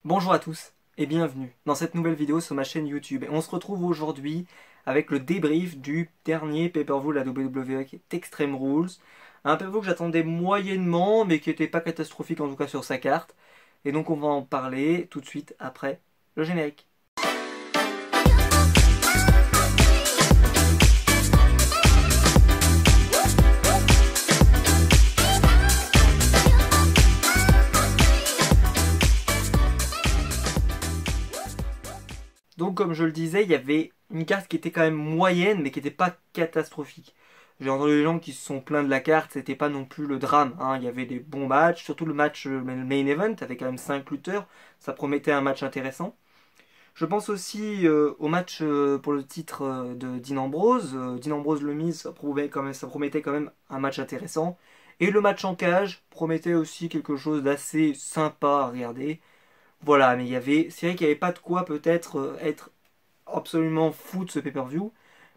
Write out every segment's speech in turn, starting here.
Bonjour à tous et bienvenue dans cette nouvelle vidéo sur ma chaîne YouTube. Et on se retrouve aujourd'hui avec le débrief du dernier pay-per-view de la WWE qui est Extreme Rules. Un pay-per-view que j'attendais moyennement mais qui n'était pas catastrophique en tout cas sur sa carte. Et donc on va en parler tout de suite après le générique. Donc comme je le disais, il y avait une carte qui était quand même moyenne mais qui n'était pas catastrophique. J'ai entendu des gens qui se sont plaints de la carte, c'était pas non plus le drame, hein. Il y avait des bons matchs, surtout le match le main event avec quand même 5 lutteurs, ça promettait un match intéressant. Je pense aussi au match pour le titre de Dean Ambrose. Dean Ambrose le Miz, ça promettait quand même un match intéressant. Et le match en cage promettait aussi quelque chose d'assez sympa à regarder. Voilà, mais c'est vrai qu'il n'y avait pas de quoi peut-être être absolument fou de ce pay-per-view,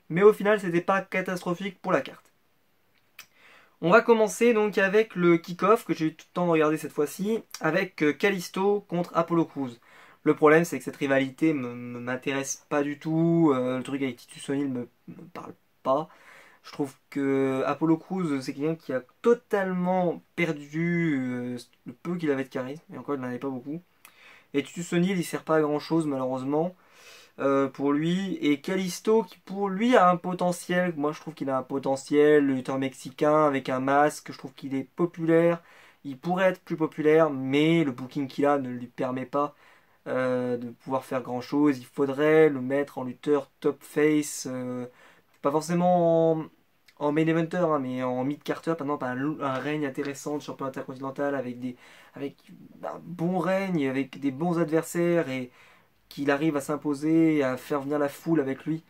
mais au final c'était pas catastrophique pour la carte. On va commencer donc avec le kick-off que j'ai eu tout le temps de regarder cette fois-ci, avec Kalisto contre Apollo Crews. Le problème c'est que cette rivalité m'intéresse pas du tout, le truc avec Titus O'Neil me parle pas. Je trouve que Apollo Crews c'est quelqu'un qui a totalement perdu le peu qu'il avait de charisme, et encore il n'en avait pas beaucoup. Et Titus O'Neil il sert pas à grand chose malheureusement pour lui. Et Kalisto qui pour lui a un potentiel, moi je trouve qu'il a un potentiel, le lutteur mexicain avec un masque, je trouve qu'il est populaire, il pourrait être plus populaire, mais le booking qu'il a ne lui permet pas de pouvoir faire grand chose. Il faudrait le mettre en lutteur top face, pas forcément en main eventer, hein, mais en mid-carter, par exemple un règne intéressant de champion intercontinental avec un bon règne, avec des bons adversaires et qu'il arrive à s'imposer et à faire venir la foule avec lui.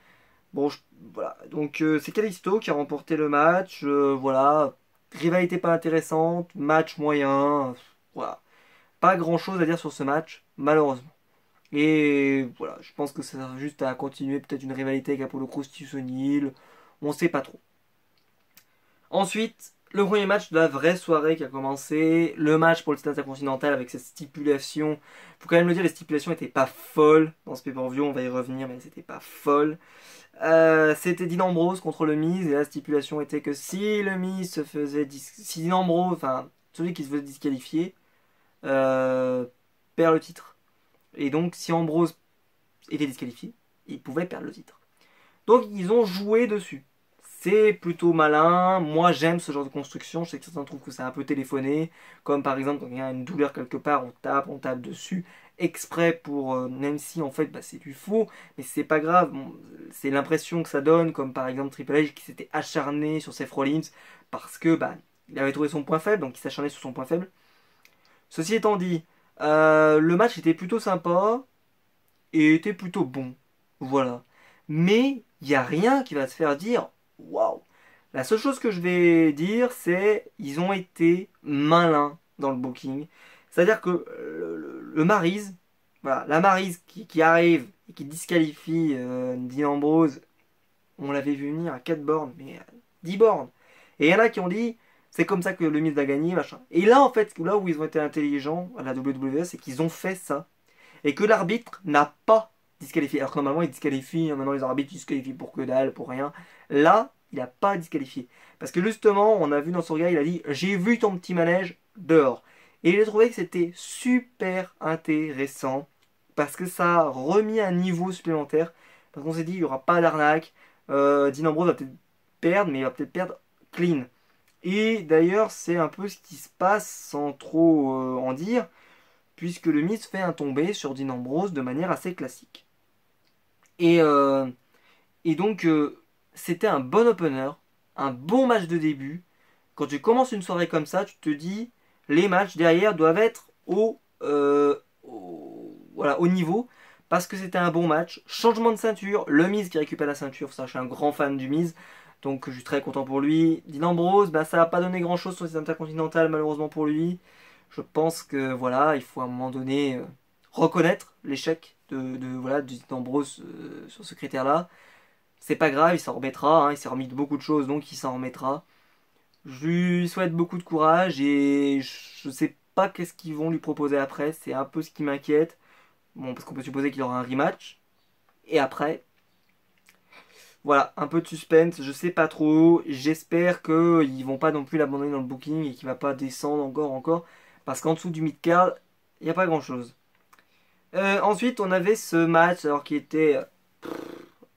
Bon, voilà. Donc c'est Kalisto qui a remporté le match. Voilà. Rivalité pas intéressante, match moyen. Voilà. Pas grand chose à dire sur ce match, malheureusement. Et voilà, je pense que ça sert juste à continuer peut-être une rivalité avec Apollo Crews, Titus O'Neil. On sait pas trop. Ensuite, le premier match de la vraie soirée qui a commencé, le match pour le titre intercontinental avec cette stipulation. Faut quand même le dire, les stipulations étaient pas folles dans ce pay-per-view, on va y revenir, mais c'était pas folle. C'était Dean Ambrose contre le Miz, et la stipulation était que si le Miz se faisait si Dean Ambrose, enfin celui qui se faisait disqualifier, euh, perd le titre. Et donc si Ambrose était disqualifié, il pouvait perdre le titre. Donc ils ont joué dessus. C'est plutôt malin. Moi j'aime ce genre de construction. Je sais que certains trouvent que c'est un peu téléphoné. Comme par exemple quand il y a une douleur quelque part, on tape dessus exprès pour. Même si en fait bah, c'est du faux. Mais c'est pas grave. Bon, c'est l'impression que ça donne. Comme par exemple Triple H qui s'était acharné sur Seth Rollins. Parce que bah, il avait trouvé son point faible. Donc il s'acharnait sur son point faible. Ceci étant dit, le match était plutôt sympa. Et était plutôt bon. Voilà. Mais il n'y a rien qui va te faire dire waouh. La seule chose que je vais dire, c'est ils ont été malins dans le booking. C'est-à-dire que le Maryse, voilà, la Maryse qui arrive et qui disqualifie Dean Ambrose, on l'avait vu venir à 4 bornes, mais à 10 bornes. Et il y en a qui ont dit c'est comme ça que le Miz va gagner, machin. Et là, en fait, là où ils ont été intelligents à la WWE, c'est qu'ils ont fait ça et que l'arbitre n'a pas disqualifié. Alors que normalement il disqualifie, maintenant les arbitres disqualifient pour que dalle, pour rien. Là, il n'a pas disqualifié. Parce que justement, on a vu dans son regard, il a dit j'ai vu ton petit manège dehors. Et j'ai trouvé que c'était super intéressant parce que ça a remis un niveau supplémentaire. Parce qu'on s'est dit il n'y aura pas d'arnaque. Dean Ambrose va peut-être perdre, mais il va peut-être perdre clean. Et d'ailleurs, c'est un peu ce qui se passe sans trop en dire puisque le Miz fait un tombé sur Dean Ambrose de manière assez classique. Et, euh, et donc, c'était un bon opener, un bon match de début. Quand tu commences une soirée comme ça, tu te dis, les matchs derrière doivent être voilà, au niveau, parce que c'était un bon match. Changement de ceinture, le Miz qui récupère la ceinture, ça je suis un grand fan du Miz, donc je suis très content pour lui. Dean Ambrose, bah, ça n'a pas donné grand chose sur les intercontinentales malheureusement pour lui. Je pense que voilà, il faut à un moment donné reconnaître l'échec voilà, de Ambrose sur ce critère-là. C'est pas grave, il s'en remettra, hein, il s'est remis de beaucoup de choses, donc il s'en remettra. Je lui souhaite beaucoup de courage et je sais pas qu'est-ce qu'ils vont lui proposer après, c'est un peu ce qui m'inquiète. Bon, parce qu'on peut supposer qu'il y aura un rematch. Et après, voilà, un peu de suspense, je sais pas trop. J'espère qu'ils vont pas non plus l'abandonner dans le booking et qu'il va pas descendre encore. Parce qu'en dessous du mid-card, il n'y a pas grand-chose. Ensuite, on avait ce match alors qui était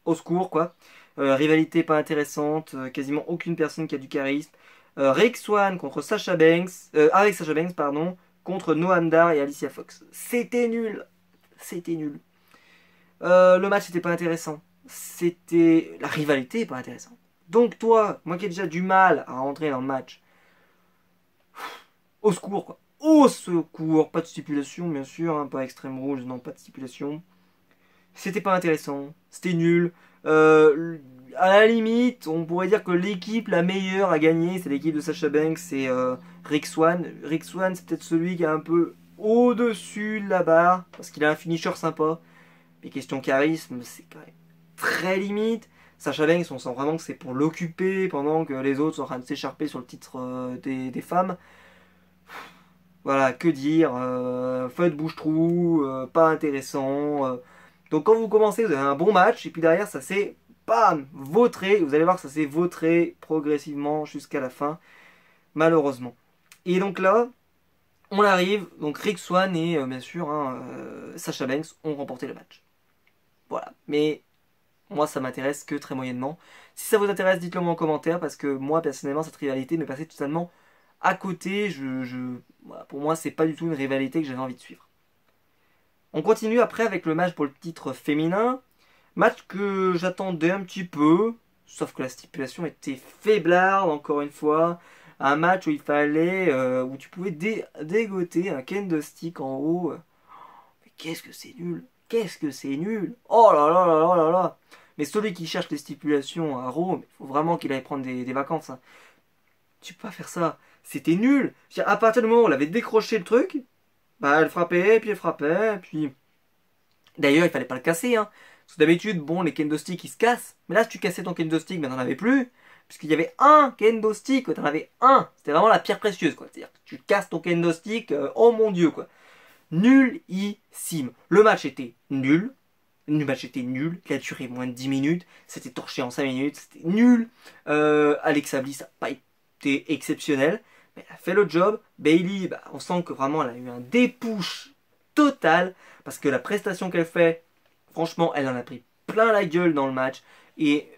au secours, quoi. Rivalité pas intéressante, quasiment aucune personne qui a du charisme. Rick Swann contre Sasha Banks, avec Sasha Banks, pardon, contre Noam Dar et Alicia Fox. C'était nul. C'était nul. Le match n'était pas intéressant. La rivalité est pas intéressante. Donc toi, moi qui ai déjà du mal à rentrer dans le match, au secours quoi. Au secours, pas de stipulation bien sûr, hein, pas extrême rouge, non, pas de stipulation. C'était pas intéressant, c'était nul. À la limite, on pourrait dire que l'équipe la meilleure à gagner, c'est l'équipe de Sasha Banks et Rick Swann. Rick Swann, c'est peut-être celui qui est un peu au-dessus de la barre, parce qu'il a un finisher sympa. Mais question charisme, c'est quand même très limite. Sasha Banks, on sent vraiment que c'est pour l'occuper pendant que les autres sont en train de s'écharper sur le titre des femmes. Voilà, que dire, feu de bouche-trou, pas intéressant. Donc quand vous commencez, vous avez un bon match, et puis derrière, ça s'est, bam, vautré. Vous allez voir que ça s'est vautré progressivement jusqu'à la fin, malheureusement. Et donc là, on arrive, donc Rick Swann et bien sûr hein, Sasha Banks ont remporté le match. Voilà, mais moi ça m'intéresse que très moyennement. Si ça vous intéresse, dites-le moi en commentaire, parce que moi personnellement, cette rivalité m'est passée totalement à côté. Voilà, pour moi, c'est pas du tout une rivalité que j'avais envie de suivre. On continue après avec le match pour le titre féminin. Match que j'attendais un petit peu, sauf que la stipulation était faiblarde, encore une fois. Un match où il fallait, où tu pouvais dégoter un kendo stick en haut. Mais qu'est-ce que c'est nul! Qu'est-ce que c'est nul! Oh là là là là là là! Mais celui qui cherche les stipulations à Raw, il faut vraiment qu'il aille prendre des vacances. Hein. Tu peux pas faire ça. C'était nul. À partir du moment où on avait décroché le truc, bah elle frappait, puis elle frappait, puis... D'ailleurs, il fallait pas le casser, hein. Parce que d'habitude, bon, les kendo sticks, ils se cassent. Mais là, si tu cassais ton kendo stick, ben t'en avais plus. Puisqu'il y avait un kendo stick, quoi. T'en avais un. C'était vraiment la pierre précieuse, quoi. C'est-à-dire que tu casses ton kendo stick, oh mon dieu, quoi. Nullissime. Le match était nul. Le match était nul. Il a duré moins de 10 minutes. C'était torché en 5 minutes. C'était nul. Alexa Bliss n'a pas été exceptionnel. Mais elle a fait le job. Bayley, bah, on sent que vraiment elle a eu un dépush total. Parce que la prestation qu'elle fait, franchement, elle en a pris plein la gueule dans le match. Et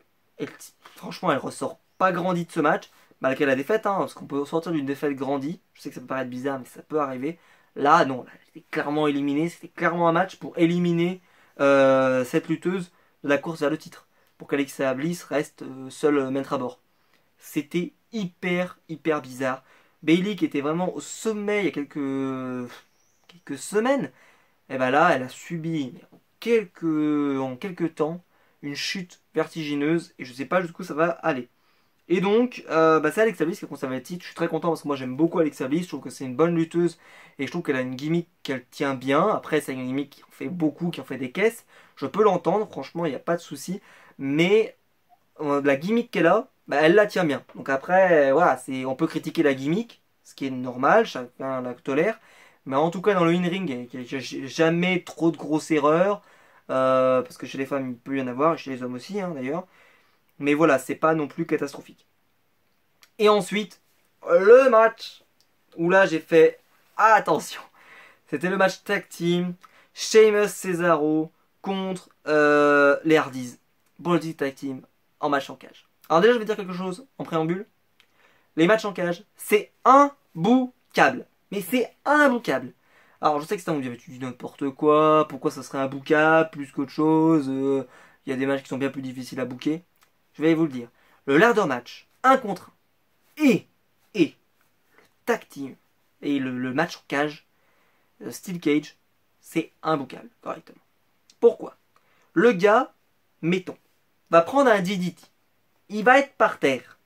franchement, elle ressort pas grandie de ce match. Malgré la défaite, hein, parce qu'on peut sortir d'une défaite grandie. Je sais que ça peut paraître bizarre, mais ça peut arriver. Là, non, là, elle était clairement éliminée. C'était clairement un match pour éliminer cette lutteuse de la course vers le titre. Pour qu'Alexa Bliss reste seule maître à bord. C'était hyper bizarre. Bayley qui était vraiment au sommet il y a quelques semaines, et ben là, elle a subi en quelques temps une chute vertigineuse et je sais pas jusqu'où ça va aller. Et donc, bah c'est Alexa Bliss qui a conservé le titre. Je suis très content parce que moi j'aime beaucoup Alexa Bliss. Je trouve que c'est une bonne lutteuse et je trouve qu'elle a une gimmick qu'elle tient bien. Après, c'est une gimmick qui en fait beaucoup, qui en fait des caisses. Je peux l'entendre, franchement, il n'y a pas de souci. Mais la gimmick qu'elle a, bah, elle la tient bien. Donc après, voilà, on peut critiquer la gimmick, ce qui est normal, chacun la tolère. Mais en tout cas, dans le in-ring, il n'y a jamais trop de grosses erreurs. Parce que chez les femmes, il peut y en avoir, et chez les hommes aussi, hein, d'ailleurs. Mais voilà, c'est pas non plus catastrophique. Et ensuite, le match où là j'ai fait attention. C'était le match tag team Sheamus Cesaro contre les Hardys. Body tag team en match en cage. Alors déjà je vais dire quelque chose en préambule. Les matchs en cage, c'est imboucable. Mais c'est imboucable. Alors je sais que c'est un vous tu dis n'importe quoi, pourquoi ça serait imboucable plus qu'autre chose. Il y a des matchs qui sont bien plus difficiles à bouquer. Je vais vous le dire. Le ladder match, 1 contre 1, et le tag team, et le match en cage, le steel cage, c'est imboucable, correctement. Pourquoi? Le gars, mettons, va prendre un DDT. Il va être par terre.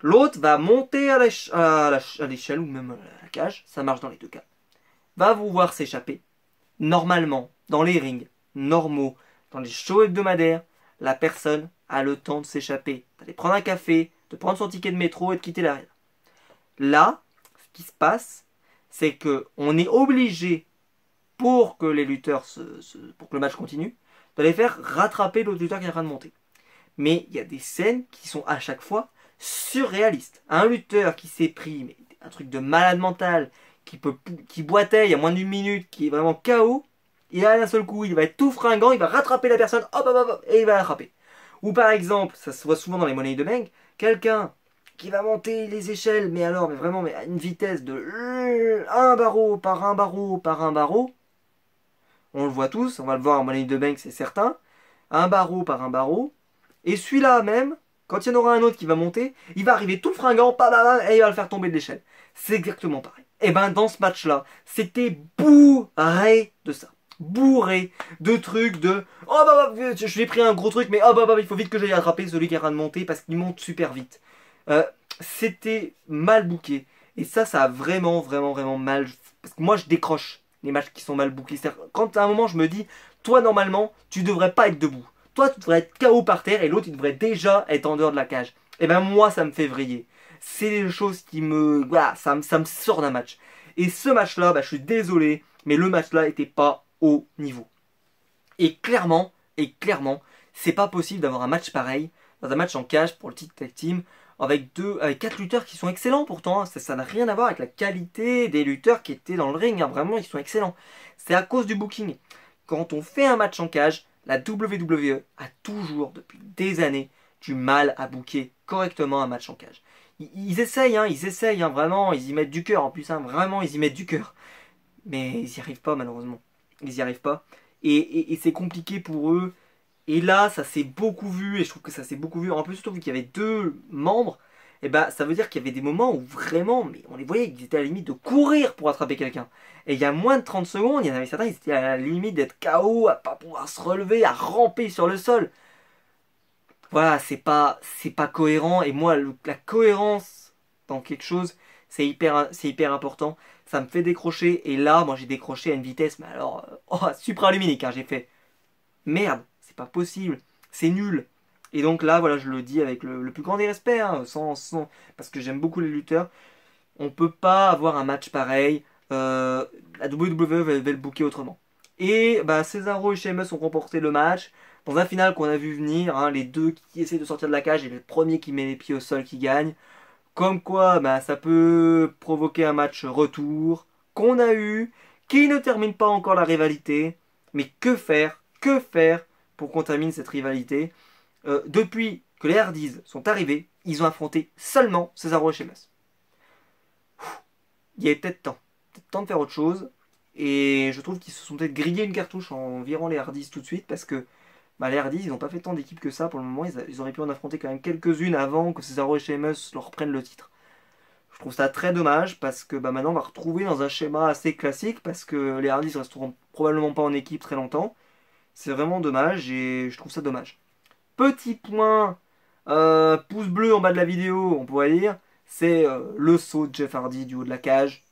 L'autre va monter à l'échelle, ou même à la cage, ça marche dans les deux cas. Va vous voir s'échapper. Normalement, dans les rings normaux, dans les shows hebdomadaires, la personne a le temps de s'échapper, d'aller prendre un café, de prendre son ticket de métro et de quitter l'arène. Là, ce qui se passe, c'est que on est obligé pour que les lutteurs pour que le match continue, de les faire rattraper l'autre lutteur qui est en train de monter. Mais il y a des scènes qui sont à chaque fois surréalistes. Un lutteur qui s'est pris mais un truc de malade mental, qui boitait il y a moins d'une minute, qui est vraiment KO, et à un seul coup, il va être tout fringant, il va rattraper la personne, hop, hop, hop, hop, et il va l'attraper. Ou par exemple, ça se voit souvent dans les Money in the Bank, quelqu'un qui va monter les échelles, mais alors, mais vraiment, mais à une vitesse de un barreau par un barreau par un barreau. On le voit tous, on va le voir en Money in the Bank, c'est certain. Un barreau par un barreau. Et celui-là même, quand il y en aura un autre qui va monter, il va arriver tout fringant, et il va le faire tomber de l'échelle. C'est exactement pareil. Et ben dans ce match-là, c'était bourré de ça. Bourré de trucs de oh je lui ai pris un gros truc mais oh il faut vite que j'aille attraper celui qui est en train de monter parce qu'il monte super vite. C'était mal booké et ça a vraiment mal, parce que moi je décroche les matchs qui sont mal bookés. Quand à un moment je me dis toi normalement tu devrais pas être debout, toi tu devrais être KO par terre et l'autre il devrait déjà être en dehors de la cage, et ben moi ça me fait vriller. C'est des choses qui me voilà, ça me sort d'un match. Et ce match là, je suis désolé mais le match là était pas au niveau. Et clairement, c'est pas possible d'avoir un match pareil, dans un match en cage pour le titre tag team, avec 4 lutteurs qui sont excellents pourtant. Ça n'a rien à voir avec la qualité des lutteurs qui étaient dans le ring, hein. Vraiment ils sont excellents. C'est à cause du booking. Quand on fait un match en cage, la WWE a toujours, depuis des années, du mal à booker correctement un match en cage. Ils essayent, vraiment, ils y mettent du cœur en plus, vraiment ils y mettent du cœur. Mais ils n'y arrivent pas malheureusement. Ils n'y arrivent pas. Et c'est compliqué pour eux. Et là, ça s'est beaucoup vu. Et je trouve que ça s'est beaucoup vu. En plus, surtout vu qu'il y avait 2 membres. Et ça veut dire qu'il y avait des moments où vraiment, mais on les voyait, qu'ils étaient à la limite de courir pour attraper quelqu'un. Et il y a moins de 30 secondes, il y en avait certains, ils étaient à la limite d'être KO, à pas pouvoir se relever, à ramper sur le sol. Voilà, c'est pas cohérent. Et moi, la cohérence dans quelque chose, c'est hyper important. Ça me fait décrocher. Et là, moi, j'ai décroché à une vitesse, mais alors, supraluminique, hein, j'ai fait. Merde, c'est pas possible. C'est nul. Et donc là, voilà, je le dis avec le plus grand des respects, hein, parce que j'aime beaucoup les lutteurs. On peut pas avoir un match pareil. La WWE va le booker autrement. Et Cesaro et Sheamus ont remporté le match. Dans un final qu'on a vu venir, hein, les deux qui essaient de sortir de la cage et le premier qui met les pieds au sol qui gagne. Comme quoi, ça peut provoquer un match retour qu'on a eu, qui ne termine pas encore la rivalité. Mais que faire pour qu'on termine cette rivalité? Depuis que les Hardys sont arrivés, ils ont affronté seulement Cesaro et Sheamus. Il y avait peut-être temps de faire autre chose. Et je trouve qu'ils se sont peut-être grillés une cartouche en virant les Hardys tout de suite, parce que les Hardys, ils n'ont pas fait tant d'équipes que ça pour le moment. Ils auraient pu en affronter quand même quelques-unes avant que Cesaro et Sheamus leur prennent le titre. Je trouve ça très dommage parce que maintenant on va retrouver dans un schéma assez classique, parce que les Hardys resteront probablement pas en équipe très longtemps. C'est vraiment dommage et je trouve ça dommage. Petit point, pouce bleu en bas de la vidéo, on pourrait dire, c'est le saut de Jeff Hardy du haut de la cage.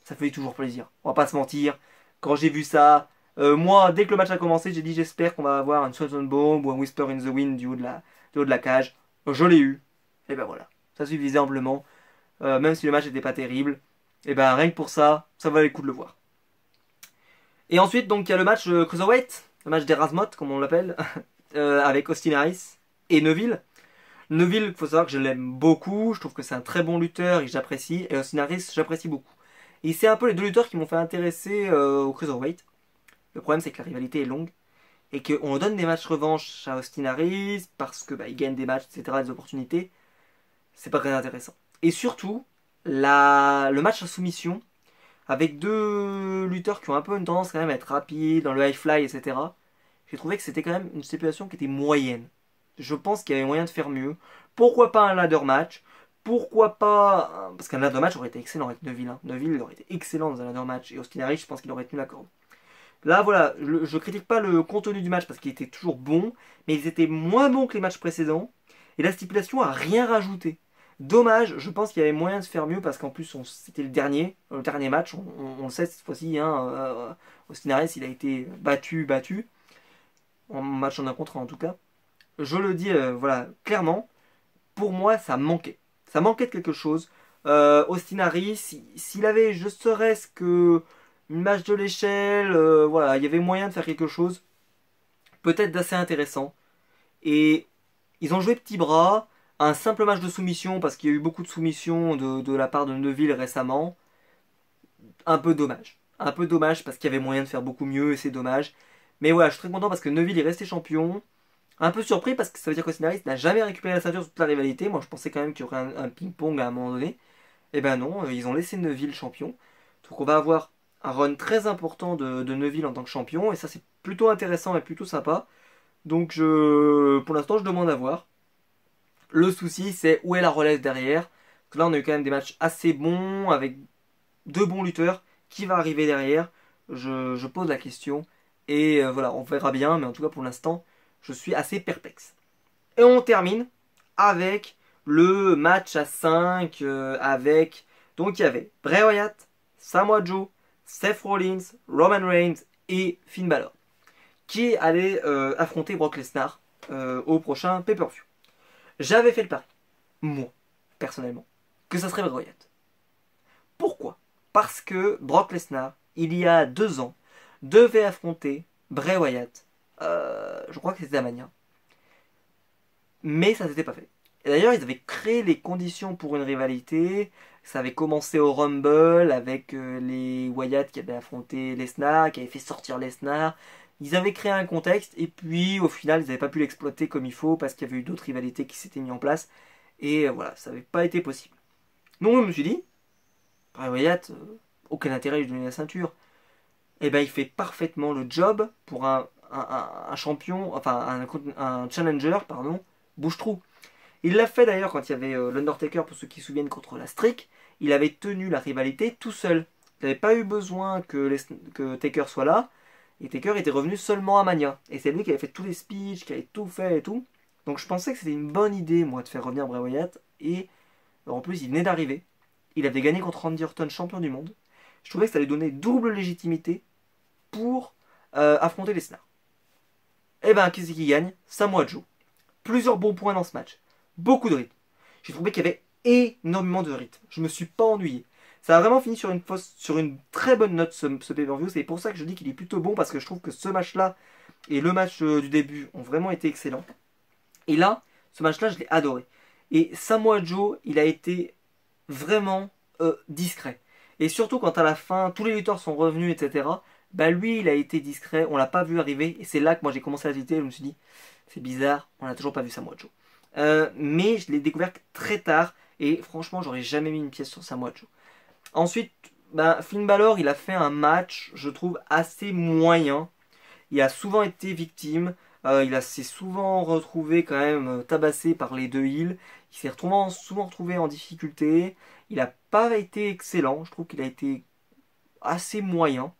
Ça fait toujours plaisir, on va pas se mentir. Quand j'ai vu ça, moi, dès que le match a commencé, j'ai dit j'espère qu'on va avoir une Swanton Bomb ou un Whisper in the Wind du haut de la cage. Je l'ai eu. Et ben voilà, ça suffisait amplement. Même si le match n'était pas terrible. Et rien que pour ça, ça valait le coup de le voir. Et ensuite, donc, il y a le match Cruiserweight, le match d'Erasmot, comme on l'appelle, avec Austin Harris et Neville. Neville, il faut savoir que je l'aime beaucoup, je trouve que c'est un très bon lutteur et j'apprécie. Et Austin Harris, j'apprécie beaucoup. Et c'est un peu les 2 lutteurs qui m'ont fait intéresser au Cruiserweight. Le problème, c'est que la rivalité est longue et qu'on donne des matchs revanche à Austin Harris parce que il gagne des matchs, etc., des opportunités. C'est pas très intéressant. Et surtout, le match à soumission, avec 2 lutteurs qui ont un peu une tendance quand même à être rapides, dans le high fly, etc. J'ai trouvé que c'était quand même une situation qui était moyenne. Je pense qu'il y avait moyen de faire mieux. Pourquoi pas un ladder match? Pourquoi pas... Parce qu'un ladder match aurait été excellent avec Neville. Hein. Neville aurait été excellent dans un ladder match. Et Austin Harris, je pense qu'il aurait tenu la corde. Là, voilà, je critique pas le contenu du match parce qu'il était toujours bon, mais ils étaient moins bons que les matchs précédents. Et la stipulation a rien rajouté. Dommage, je pense qu'il y avait moyen de se faire mieux parce qu'en plus c'était le dernier match, on le sait cette fois-ci, hein, Austin Harris il a été battu, en match en un contre un en tout cas. Je le dis voilà, clairement, pour moi ça manquait de quelque chose. Austin Harris, s'il avait je serais-ce que une match de l'échelle, voilà, il y avait moyen de faire quelque chose, peut-être d'assez intéressant. Et ils ont joué petit bras, un simple match de soumission, parce qu'il y a eu beaucoup de soumissions de la part de Neuville récemment. Un peu dommage. Un peu dommage parce qu'il y avait moyen de faire beaucoup mieux et c'est dommage. Mais voilà, je suis très content parce que Neuville est resté champion. Un peu surpris parce que ça veut dire qu'Austin Harris n'a jamais récupéré la ceinture sur toute la rivalité. Moi je pensais quand même qu'il y aurait un ping-pong à un moment donné. Et ben non, ils ont laissé Neuville champion. Donc on va avoir un run très important de Neuville en tant que champion. Et ça c'est plutôt intéressant et plutôt sympa. Donc pour l'instant je demande à voir. Le souci c'est où est la relève derrière. Parce que là on a eu quand même des matchs assez bons avec deux bons lutteurs. Qui va arriver derrière? Je pose la question. Et voilà, on verra bien. Mais en tout cas pour l'instant je suis assez perplexe. Et on termine avec le match à 5 avec... Donc il y avait Bray Wyatt, Samoa Joe, Seth Rollins, Roman Reigns et Finn Balor qui allaient affronter Brock Lesnar au prochain pay-per-view. J'avais fait le pari, moi, personnellement, que ça serait Bray Wyatt. Pourquoi? Parce que Brock Lesnar, il y a 2 ans, devait affronter Bray Wyatt. Je crois que c'était à Mania. Mais ça s'était pas fait. Et d'ailleurs, ils avaient créé les conditions pour une rivalité. Ça avait commencé au Rumble avec les Wyatt qui avaient affronté Lesnar, qui avaient fait sortir Lesnar. Ils avaient créé un contexte et puis au final, ils n'avaient pas pu l'exploiter comme il faut parce qu'il y avait eu d'autres rivalités qui s'étaient mises en place. Et voilà, ça n'avait pas été possible. Donc je me suis dit, Bray Wyatt, aucun intérêt de lui donner la ceinture. Et ben il fait parfaitement le job pour un champion, enfin un challenger, pardon, bouche-trou. Il l'a fait d'ailleurs quand il y avait l'Undertaker, pour ceux qui se souviennent, contre la Streak. Il avait tenu la rivalité tout seul. Il n'avait pas eu besoin que Taker soit là. Et Taker était revenu seulement à Mania. Et c'est lui qui avait fait tous les speeches, qui avait tout fait et tout. Donc je pensais que c'était une bonne idée, moi, de faire revenir Bray Wyatt. Et en plus, il venait d'arriver. Il avait gagné contre Randy Orton, champion du monde. Je trouvais que ça lui donnait double légitimité pour affronter Lesnar. Et ben, qui c'est qui gagne? Samoa Joe. Plusieurs bons points dans ce match. Beaucoup de rythme. J'ai trouvé qu'il y avait énormément de rythme. Je me suis pas ennuyé. Ça a vraiment fini sur une très bonne note ce pay-per-view. C'est pour ça que je dis qu'il est plutôt bon parce que je trouve que ce match-là et le match du début ont vraiment été excellents. Et là, ce match-là, je l'ai adoré. Et Samoa Joe, il a été vraiment discret. Et surtout quand à la fin, tous les lutteurs sont revenus, etc. Bah lui, il a été discret, on l'a pas vu arriver. Et c'est là que moi j'ai commencé à hésiter. Je me suis dit, c'est bizarre, on n'a toujours pas vu Samoa Joe. Mais je l'ai découvert très tard. Et franchement, j'aurais jamais mis une pièce sur Samoa Joe. Ensuite, bah, Finn Balor, il a fait un match, je trouve, assez moyen. Il a souvent été victime. S'est souvent retrouvé quand même tabassé par les deux heels. Il s'est souvent retrouvé en difficulté. Il n'a pas été excellent. Je trouve qu'il a été assez moyen.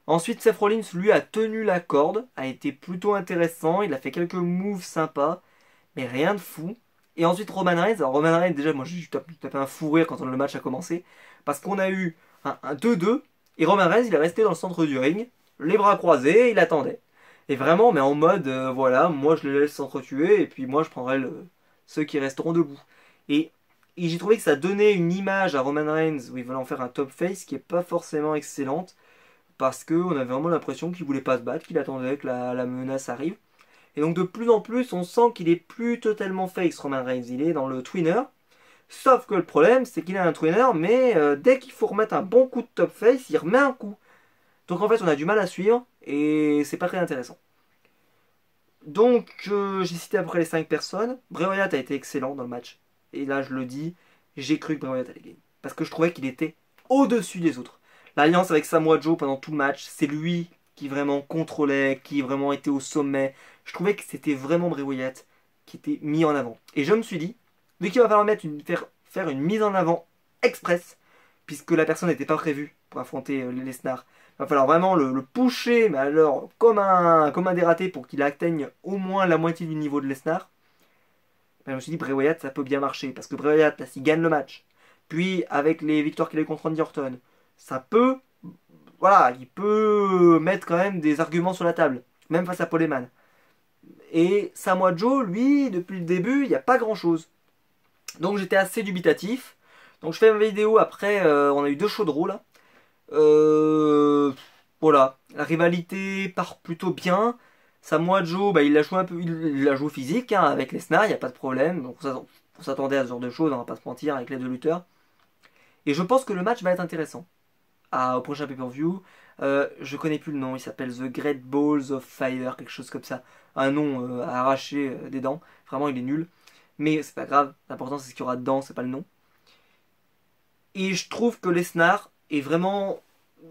Ensuite, Seth Rollins, lui, a tenu la corde. A été plutôt intéressant. Il a fait quelques moves sympas. Mais rien de fou. Et ensuite, Roman Reigns. Alors, Roman Reigns, déjà, moi, j'ai tapé un fou rire quand le match a commencé. Parce qu'on a eu un 2-2. Et Roman Reigns, il est resté dans le centre du ring. Les bras croisés, il attendait. Et vraiment, mais en mode, voilà, moi je les laisse s'entretuer, et puis moi je prendrai ceux qui resteront debout. Et, j'ai trouvé que ça donnait une image à Roman Reigns où il voulait en faire un top face qui est pas forcément excellente, parce qu'on avait vraiment l'impression qu'il voulait pas se battre, qu'il attendait que la menace arrive. Et donc de plus en plus, on sent qu'il est plus totalement face, Roman Reigns. Il est dans le twinner. Sauf que le problème, c'est qu'il a un twinner, mais dès qu'il faut remettre un bon coup de top face, il remet un coup. Donc en fait, on a du mal à suivre et c'est pas très intéressant. Donc j'ai cité à peu près les 5 personnes. Bray Wyatt a été excellent dans le match. Et là, je le dis, j'ai cru que Bray Wyatt allait gagner. Parce que je trouvais qu'il était au-dessus des autres. L'alliance avec Samoa Joe pendant tout le match, c'est lui qui vraiment contrôlait, qui vraiment était au sommet. Je trouvais que c'était vraiment Bray Wyatt qui était mis en avant. Et je me suis dit, vu qu'il va falloir faire une mise en avant express, puisque la personne n'était pas prévue pour affronter Lesnar, il va falloir vraiment le pusher, mais alors comme un dératé pour qu'il atteigne au moins la moitié du niveau de Lesnar. Ben, je me suis dit, Bray Wyatt, ça peut bien marcher. Parce que Bray Wyatt, là, s'il gagne le match, puis avec les victoires qu'il a eu contre Randy Orton, ça peut... Voilà, il peut mettre quand même des arguments sur la table. Même face à Paul Heyman. Et Samoa Joe, lui, depuis le début, il n'y a pas grand-chose. Donc j'étais assez dubitatif. Donc je fais ma vidéo après, on a eu 2 shows de roue là. Voilà, la rivalité part plutôt bien. Samoa Joe, bah, il a joué un peu, il a joué physique hein, avec Lesnar, il n'y a pas de problème. Donc on s'attendait à ce genre de choses, on va pas se mentir, avec les deux lutteurs. Et je pense que le match va être intéressant. Au prochain pay-per-view, je connais plus le nom, il s'appelle The Great Balls of Fire, quelque chose comme ça. Un nom à arracher des dents. Vraiment, il est nul. Mais c'est pas grave, l'important c'est ce qu'il y aura dedans, c'est pas le nom. Et je trouve que Lesnar est vraiment.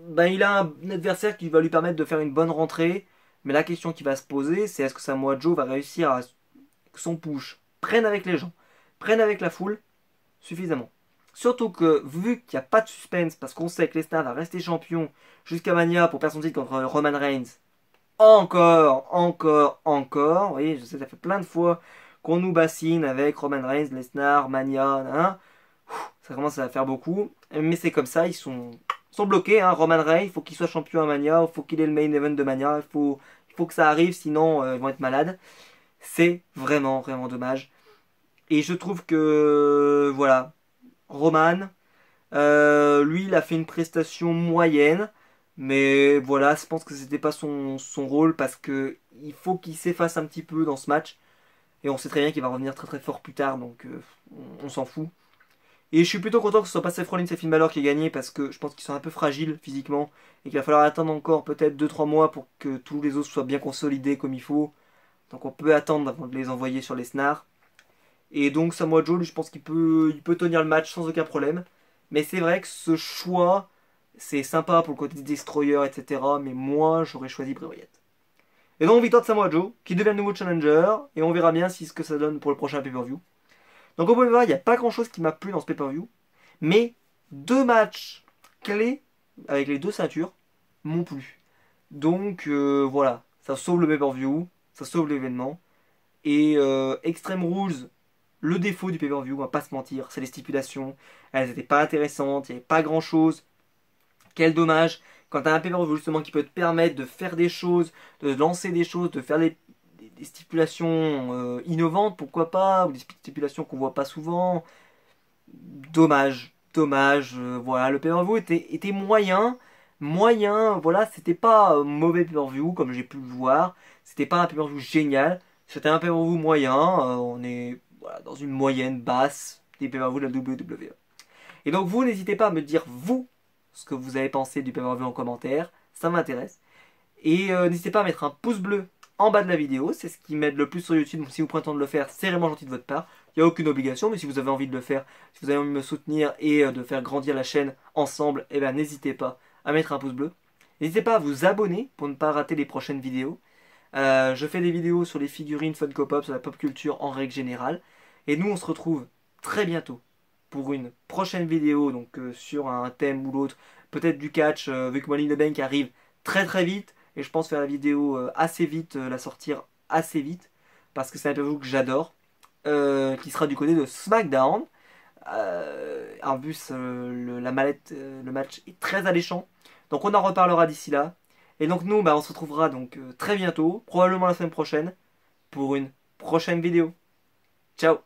Ben, il a un adversaire qui va lui permettre de faire une bonne rentrée. Mais la question qui va se poser, c'est est-ce que Samoa Joe va réussir à que son push prenne avec les gens, prenne avec la foule suffisamment. Surtout que, vu qu'il n'y a pas de suspense, parce qu'on sait que Lesnar va rester champion jusqu'à Mania pour perdre son titre contre Roman Reigns, encore, vous voyez, je sais, ça fait plein de fois qu'on nous bassine avec Roman Reigns, Lesnar, Mania, hein. Ça commence à faire beaucoup, mais c'est comme ça, sont bloqués, hein. Roman Reigns, il faut qu'il soit champion à Mania, il faut qu'il ait le main event de Mania, il faut que ça arrive, sinon ils vont être malades. C'est vraiment, vraiment dommage. Et je trouve que, voilà, Roman, lui, il a fait une prestation moyenne. Mais voilà, je pense que c'était pas son rôle parce que il faut qu'il s'efface un petit peu dans ce match. Et on sait très bien qu'il va revenir très très fort plus tard, donc on s'en fout. Et je suis plutôt content que ce soit pas Seth Rollins et Finn Balor qui aient gagné parce que je pense qu'ils sont un peu fragiles physiquement et qu'il va falloir attendre encore peut-être 2-3 mois pour que tous les os soient bien consolidés comme il faut. Donc on peut attendre avant de les envoyer sur les snars. Et donc Samoa Joe, lui, je pense il peut tenir le match sans aucun problème. Mais c'est vrai que ce choix, c'est sympa pour le côté Destroyer, etc. Mais moi, j'aurais choisi Bray Wyatt. Et donc victoire de Samoa Joe, qui devient le nouveau challenger. Et on verra bien ce que ça donne pour le prochain pay-per-view. Donc on peut voir, il n'y a pas grand chose qui m'a plu dans ce pay-per-view. Mais deux matchs clés avec les deux ceintures m'ont plu. Donc voilà, ça sauve le pay-per-view, ça sauve l'événement. Et Extreme Rules, le défaut du pay-per-view, on va pas se mentir, c'est les stipulations. Elles n'étaient pas intéressantes, il n'y avait pas grand chose. Quel dommage. Quand tu as un pay-per-view justement qui peut te permettre de faire des choses, de lancer des choses, de faire des stipulations innovantes, pourquoi pas, ou des stipulations qu'on voit pas souvent. Dommage, dommage. Voilà, le pay-per-view était moyen. Moyen, voilà, c'était pas mauvais pay-per-view comme j'ai pu le voir. C'était pas un pay-per-view génial. C'était un pay-per-view moyen. On est voilà, dans une moyenne basse des pay-per-view de la WWE. Et donc vous, n'hésitez pas à me dire, vous, ce que vous avez pensé du pay-per-view en commentaire. Ça m'intéresse. Et n'hésitez pas à mettre un pouce bleu en bas de la vidéo. C'est ce qui m'aide le plus sur YouTube. Donc si vous prenez le temps de le faire, c'est vraiment gentil de votre part. Il n'y a aucune obligation, mais si vous avez envie de le faire, si vous avez envie de me soutenir et de faire grandir la chaîne ensemble, eh ben, n'hésitez pas à mettre un pouce bleu. N'hésitez pas à vous abonner pour ne pas rater les prochaines vidéos. Je fais des vidéos sur les figurines Funko Pop, sur la pop culture en règle générale. Et nous, on se retrouve très bientôt pour une prochaine vidéo, donc sur un thème ou l'autre, peut-être du catch, vu que Money in the Bank arrive très très vite, et je pense faire la vidéo assez vite, la sortir assez vite, parce que c'est un peu que j'adore, qui sera du côté de SmackDown. En plus, la mallette, le match est très alléchant, donc on en reparlera d'ici là. Et donc nous, bah, on se retrouvera donc très bientôt, probablement la semaine prochaine, pour une prochaine vidéo. Ciao!